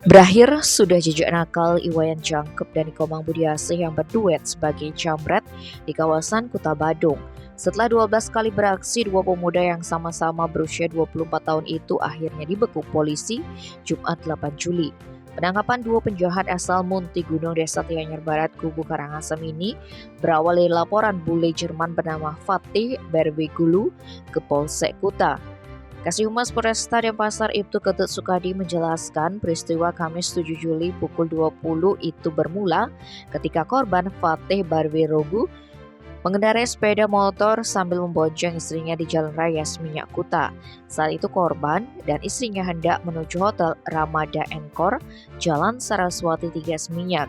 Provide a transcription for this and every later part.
Berakhir sudah jejak nakal Iwayan Jangkep dan Iko Mangbudiasih yang berduet sebagai jambret di kawasan Kuta Badung. Setelah 12 kali beraksi, dua pemuda yang sama-sama berusia 24 tahun itu akhirnya dibekuk polisi Jumat 8 Juli. Penangkapan dua penjahat asal Munti Gunung Desa Tianyar Barat, Kubu Karangasem ini berawal dari laporan bule Jerman bernama Fatih Berwegulu ke Polsek Kuta. Kasih Humas Polresta Denpasar Ibtu Ketut Sukadi menjelaskan peristiwa Kamis 7 Juli pukul 20 itu bermula ketika korban Fatih Barwirogu mengendarai sepeda motor sambil membonceng istrinya di Jalan Raya Seminyak Kuta. Saat itu korban dan istrinya hendak menuju Hotel Ramada Encore, Jalan Saraswati 3 Seminyak.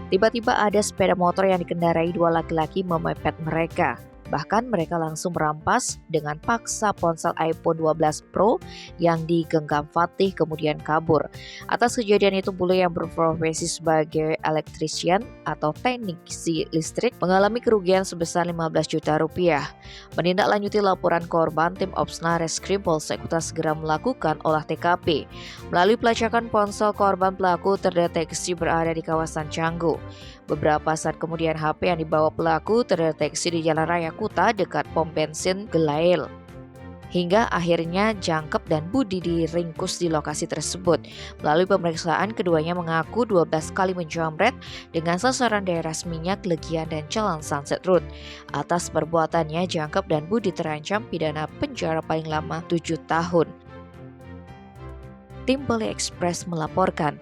Tiba-tiba ada sepeda motor yang dikendarai dua laki-laki memepet mereka. Bahkan mereka langsung merampas dengan paksa ponsel iPhone 12 Pro yang digenggam Fatih kemudian kabur. Atas kejadian itu bule yang berprofesi sebagai elektrisian atau teknisi listrik mengalami kerugian sebesar 15 juta rupiah. Menindaklanjuti laporan korban, tim Opsna Reskrim Polsek Kuta segera melakukan olah TKP. Melalui pelacakan ponsel korban, pelaku terdeteksi berada di kawasan Canggu. Beberapa saat kemudian HP yang dibawa pelaku terdeteksi di Jalan Raya Kuta dekat pom bensin Gelail. Hingga akhirnya Jangkep dan Budi diringkus di lokasi tersebut. Melalui pemeriksaan, keduanya mengaku 12 kali menjamret dengan sasaran daerah Seminyak, Legian, dan Jalan Sunset Road. Atas perbuatannya, Jangkep dan Budi terancam pidana penjara paling lama 7 tahun. Tim Bali Express melaporkan.